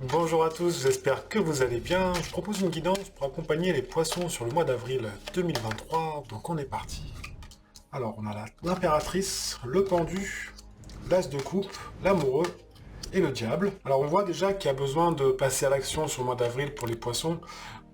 Bonjour à tous, j'espère que vous allez bien. Je propose une guidance pour accompagner les poissons sur le mois d'avril 2023. Donc on est parti. Alors on a l'impératrice, le pendu, l'as de coupe, l'amoureux et le diable. Alors on voit déjà qu'il y a besoin de passer à l'action sur le mois d'avril pour les poissons.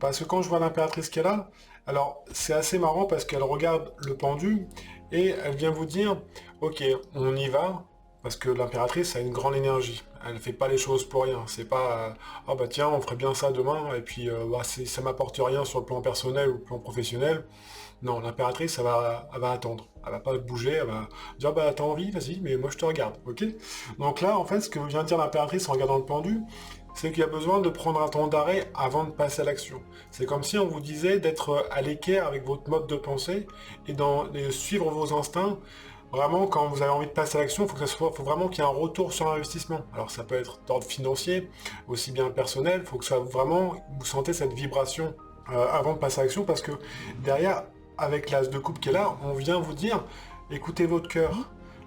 Parce que quand je vois l'impératrice qui est là, alors c'est assez marrant parce qu'elle regarde le pendu et elle vient vous dire, ok, on y va, parce que l'impératrice a une grande énergie. Elle fait pas les choses pour rien. C'est pas ah bah tiens on ferait bien ça demain et puis bah, ça m'apporte rien sur le plan personnel ou le plan professionnel. Non, l'impératrice elle va attendre. Elle va pas bouger, elle va dire bah t'as envie, vas-y, mais moi je te regarde, ok. Donc là en fait ce que vient de dire l'impératrice en regardant le pendu, c'est qu'il y a besoin de prendre un temps d'arrêt avant de passer à l'action. C'est comme si on vous disait d'être à l'équerre avec votre mode de pensée et de suivre vos instincts. Vraiment, quand vous avez envie de passer à l'action, faut vraiment qu'il y ait un retour sur investissement. Alors ça peut être d'ordre financier, aussi bien personnel, il faut que ça vraiment, vous sentez cette vibration avant de passer à l'action, parce que derrière, avec l'as de coupe qui est là, on vient vous dire, écoutez votre cœur.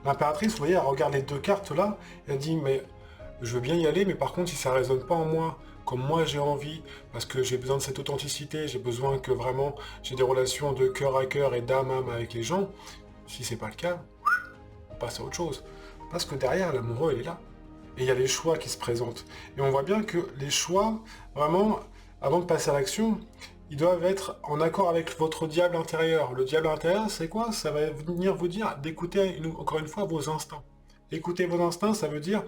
L'impératrice, vous voyez, elle regarde les deux cartes là, elle dit, mais je veux bien y aller, mais par contre, si ça résonne pas en moi, comme moi j'ai envie, parce que j'ai besoin de cette authenticité, j'ai besoin que vraiment j'ai des relations de cœur à cœur et d'âme à âme avec les gens, si c'est pas le cas, on passe à autre chose. Parce que derrière, l'amoureux, il est là. Et il y a les choix qui se présentent. Et on voit bien que les choix, vraiment, avant de passer à l'action, ils doivent être en accord avec votre diable intérieur. Le diable intérieur, c'est quoi? Ça va venir vous dire d'écouter, encore une fois, vos instincts. Écouter vos instincts, ça veut dire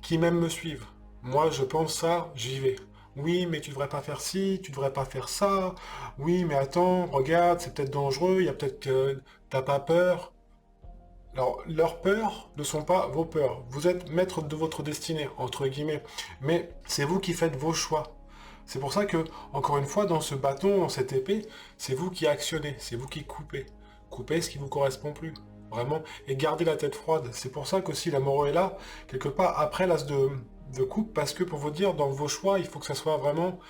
qui même me suivent. Moi, je pense ça, j'y vais. Oui, mais tu devrais pas faire ci, tu devrais pas faire ça. Oui, mais attends, regarde, c'est peut-être dangereux, il y a peut-être que t'as pas peur. Alors, leurs peurs ne sont pas vos peurs. Vous êtes maître de votre destinée, entre guillemets. Mais c'est vous qui faites vos choix. C'est pour ça que, encore une fois, dans ce bâton, dans cette épée, c'est vous qui actionnez, c'est vous qui coupez. Coupez ce qui vous correspond plus. Vraiment. Et gardez la tête froide. C'est pour ça qu'aussi l'amoureux est là, quelque part après l'as de coupe, parce que pour vous dire, dans vos choix, il faut que ça soit vraiment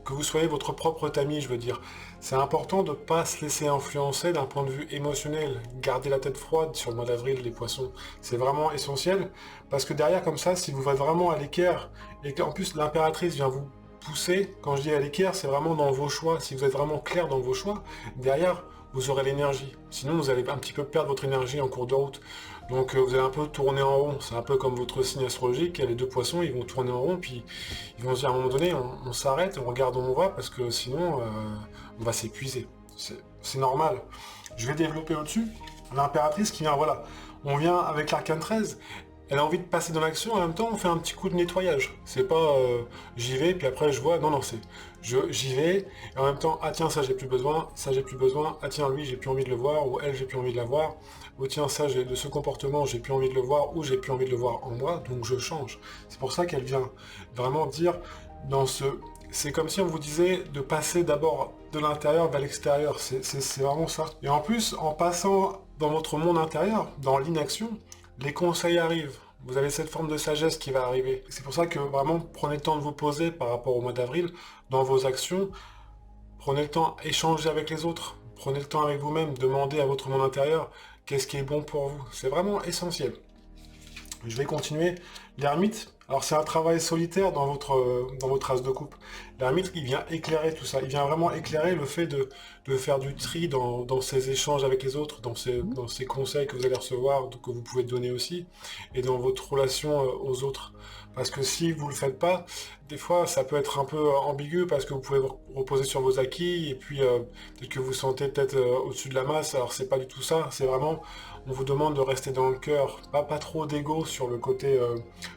que vous soyez votre propre tamis, je veux dire. C'est important de ne pas se laisser influencer d'un point de vue émotionnel. Gardez la tête froide sur le mois d'avril, les poissons. C'est vraiment essentiel, parce que derrière, comme ça, si vous êtes vraiment à l'équerre, et qu'en plus l'impératrice vient vous pousser, quand je dis à l'équerre, c'est vraiment dans vos choix. Si vous êtes vraiment clair dans vos choix, derrière, vous aurez l'énergie. Sinon, vous allez un petit peu perdre votre énergie en cours de route. Donc, vous allez un peu tourner en rond. C'est un peu comme votre signe astrologique. Les deux poissons, ils vont tourner en rond, puis ils vont se dire à un moment donné, on s'arrête, on regarde où on va, parce que sinon, on va s'épuiser. C'est normal. Je vais développer au-dessus. L'impératrice qui vient, voilà. On vient avec l'arcane 13. Elle a envie de passer dans l'action, en même temps on fait un petit coup de nettoyage. C'est pas j'y vais, puis après je vois, non, non, c'est j'y vais, et en même temps, ah tiens, ça j'ai plus besoin, ça j'ai plus besoin, ah tiens, lui j'ai plus envie de le voir, ou elle j'ai plus envie de la voir, ou tiens, ça de ce comportement j'ai plus envie de le voir, ou j'ai plus envie de le voir en moi, donc je change. C'est pour ça qu'elle vient vraiment dire dans ce. C'est comme si on vous disait de passer d'abord de l'intérieur vers l'extérieur, c'est vraiment ça. Et en plus, en passant dans votre monde intérieur, dans l'inaction, les conseils arrivent. Vous avez cette forme de sagesse qui va arriver. C'est pour ça que vraiment prenez le temps de vous poser par rapport au mois d'avril dans vos actions. Prenez le temps, échangez avec les autres. Prenez le temps avec vous-même, demandez à votre monde intérieur qu'est-ce qui est bon pour vous. C'est vraiment essentiel. Je vais continuer. L'ermite, alors c'est un travail solitaire dans votre as de coupe. L'ermite, il vient éclairer tout ça. Il vient vraiment éclairer le fait de faire du tri dans ces échanges avec les autres, dans ces conseils que vous allez recevoir, que vous pouvez donner aussi, et dans votre relation aux autres. Parce que si vous le faites pas, des fois ça peut être un peu ambigu parce que vous pouvez vous reposer sur vos acquis et puis peut-être que vous sentez peut-être au-dessus de la masse. Alors c'est pas du tout ça. C'est vraiment, on vous demande de rester dans le cœur, pas trop d'ego sur le côté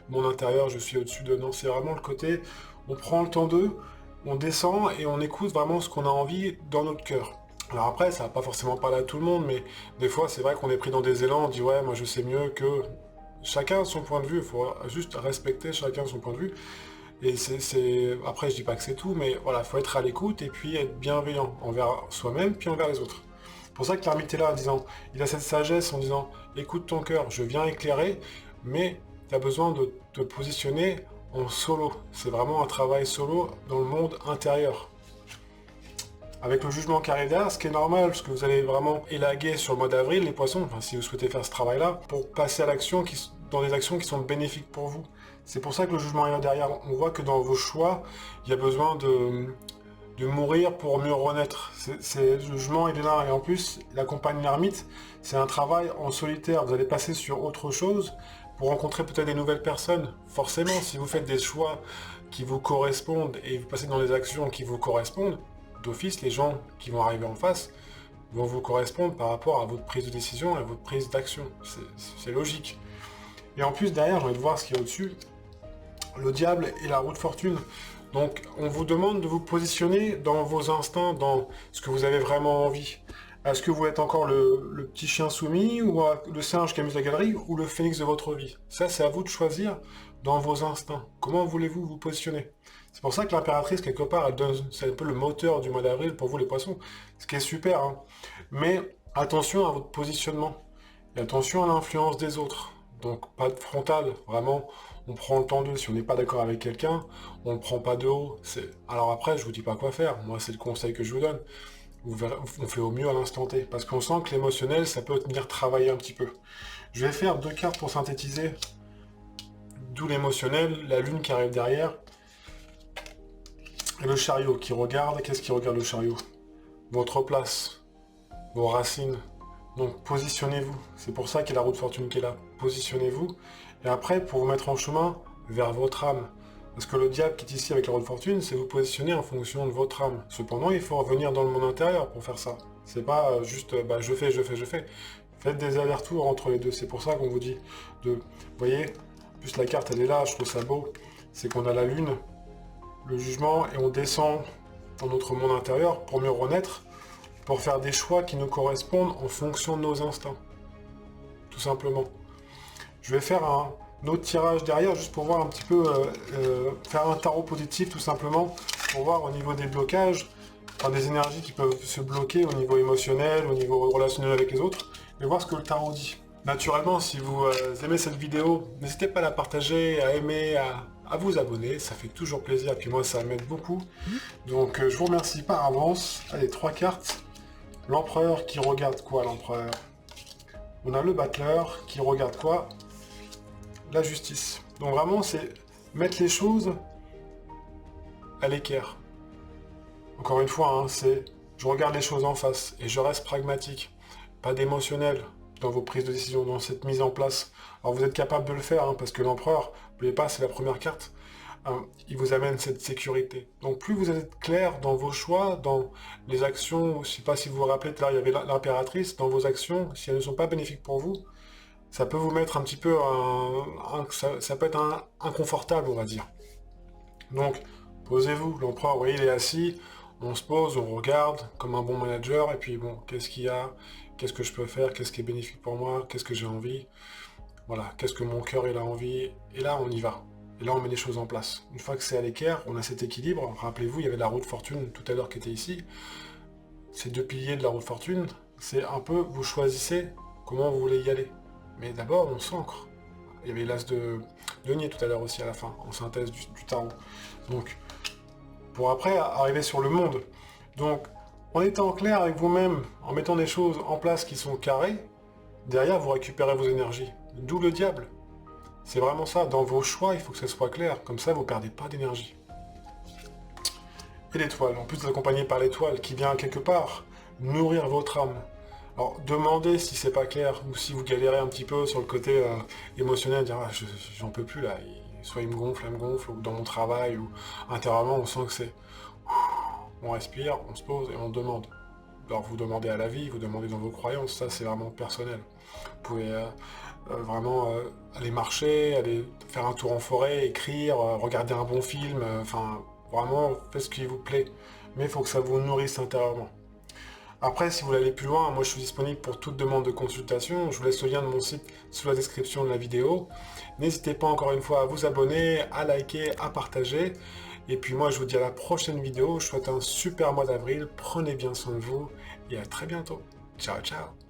mon intérieur, je suis au-dessus de. Non, c'est vraiment le côté, on prend le temps d'eux, on descend et on écoute vraiment ce qu'on a envie dans notre cœur. Alors après, ça va pas forcément parler à tout le monde, mais des fois c'est vrai qu'on est pris dans des élans, on dit ouais, moi je sais mieux que. Chacun a son point de vue, il faut juste respecter chacun son point de vue. Et après je dis pas que c'est tout, mais voilà, il faut être à l'écoute et puis être bienveillant envers soi-même puis envers les autres. C'est pour ça que l'ermite est là en disant, il a cette sagesse en disant, écoute ton cœur, je viens éclairer, mais tu as besoin de te positionner en solo. C'est vraiment un travail solo dans le monde intérieur. Avec le jugement carré derrière, ce qui est normal, parce que vous allez vraiment élaguer sur le mois d'avril, les poissons, enfin si vous souhaitez faire ce travail-là, pour passer à l'action dans des actions qui sont bénéfiques pour vous. C'est pour ça que le jugement est là derrière. On voit que dans vos choix, il y a besoin de mourir pour mieux renaître. Le jugement, il est là. Et en plus, la compagnie l'ermite, c'est un travail en solitaire. Vous allez passer sur autre chose pour rencontrer peut-être des nouvelles personnes. Forcément, si vous faites des choix qui vous correspondent et vous passez dans des actions qui vous correspondent, d'office, les gens qui vont arriver en face vont vous correspondre par rapport à votre prise de décision et à votre prise d'action. C'est logique. Et en plus, derrière, j'ai envie de voir ce qu'il y a au-dessus. Le diable et la roue de fortune. Donc, on vous demande de vous positionner dans vos instincts, dans ce que vous avez vraiment envie. Est-ce que vous êtes encore le petit chien soumis, ou le singe qui amuse la galerie, ou le phénix de votre vie? Ça, c'est à vous de choisir dans vos instincts. Comment voulez-vous vous positionner? C'est pour ça que l'impératrice, quelque part, c'est un peu le moteur du mois d'avril pour vous, les poissons. Ce qui est super, hein. Mais attention à votre positionnement. Et attention à l'influence des autres. Donc, pas de frontal, vraiment, on prend le temps d'eux. Si on n'est pas d'accord avec quelqu'un, on ne prend pas de haut. Alors après, je vous dis pas quoi faire. Moi, c'est le conseil que je vous donne. On fait au mieux à l'instant T. Parce qu'on sent que l'émotionnel, ça peut venir travailler un petit peu. Je vais faire 2 cartes pour synthétiser. D'où l'émotionnel, la lune qui arrive derrière. Et le chariot qui regarde. Qu'est-ce qui regarde le chariot? Votre place, vos racines. Donc positionnez-vous. C'est pour ça qu'il y a la roue de fortune qui est là. Positionnez-vous. Et après, pour vous mettre en chemin vers votre âme. Parce que le diable qui est ici avec la roue de fortune, c'est vous positionner en fonction de votre âme. Cependant, il faut revenir dans le monde intérieur pour faire ça. C'est pas juste je fais. Faites des allers-retours entre les deux. C'est pour ça qu'on vous dit de... Vous voyez, en plus la carte elle est là, je trouve ça beau. C'est qu'on a la lune, le jugement, et on descend dans notre monde intérieur pour mieux renaître, pour faire des choix qui nous correspondent en fonction de nos instincts. Tout simplement. Je vais faire un autre tirage derrière, juste pour voir un petit peu, faire un tarot positif tout simplement, pour voir au niveau des blocages, enfin, des énergies qui peuvent se bloquer au niveau émotionnel, au niveau relationnel avec les autres, et voir ce que le tarot dit. Naturellement, si vous aimez cette vidéo, n'hésitez pas à la partager, à aimer, à vous abonner, ça fait toujours plaisir, et puis moi ça m'aide beaucoup. Donc je vous remercie par avance. Allez, 3 cartes. L'empereur qui regarde quoi, l'empereur? On a le battleur qui regarde quoi? La justice. Donc vraiment, c'est mettre les choses à l'équerre. Encore une fois, hein, c'est je regarde les choses en face et je reste pragmatique. Pas d'émotionnel dans vos prises de décision, dans cette mise en place. Alors vous êtes capable de le faire, hein, parce que l'empereur, n'oubliez pas, c'est la première carte. Il vous amène cette sécurité. Donc plus vous êtes clair dans vos choix, dans les actions, je ne sais pas si vous vous rappelez, là il y avait l'impératrice, dans vos actions, si elles ne sont pas bénéfiques pour vous, ça peut vous mettre un petit peu, ça peut être inconfortable, on va dire. Donc posez-vous, l'empereur, vous voyez, il est assis, on se pose, on regarde comme un bon manager, et puis bon, qu'est-ce qu'il y a, qu'est-ce que je peux faire, qu'est-ce qui est bénéfique pour moi, qu'est-ce que j'ai envie, voilà, qu'est-ce que mon cœur il a envie, et là on y va. Et là, on met les choses en place. Une fois que c'est à l'équerre, on a cet équilibre. Rappelez-vous, il y avait la roue de fortune tout à l'heure qui était ici. Ces 2 piliers de la roue de fortune, c'est un peu, vous choisissez comment vous voulez y aller. Mais d'abord, on s'ancre. Il y avait l'as de denier tout à l'heure aussi à la fin, en synthèse du tarot. Donc, pour après arriver sur le monde. Donc, en étant clair avec vous-même, en mettant des choses en place qui sont carrées, derrière, vous récupérez vos énergies. D'où le diable. C'est vraiment ça, dans vos choix, il faut que ça soit clair, comme ça vous ne perdez pas d'énergie. Et l'étoile, en plus vous êtes accompagné par l'étoile qui vient quelque part nourrir votre âme. Alors demandez si c'est pas clair, ou si vous galérez un petit peu sur le côté émotionnel, dire j'en peux plus là, soit il me gonfle, ou dans mon travail, ou intérieurement on sent que c'est... On respire, on se pose et on demande. Alors vous demandez à la vie, vous demandez dans vos croyances, ça c'est vraiment personnel. Vous pouvez vraiment aller marcher, aller faire un tour en forêt, écrire, regarder un bon film, enfin vraiment faites ce qui vous plaît. Mais il faut que ça vous nourrisse intérieurement. Après, si vous voulez aller plus loin, moi je suis disponible pour toute demande de consultation. Je vous laisse le lien de mon site sous la description de la vidéo. N'hésitez pas encore une fois à vous abonner, à liker, à partager. Et puis moi je vous dis à la prochaine vidéo. Je vous souhaite un super mois d'avril. Prenez bien soin de vous et à très bientôt. Ciao, ciao.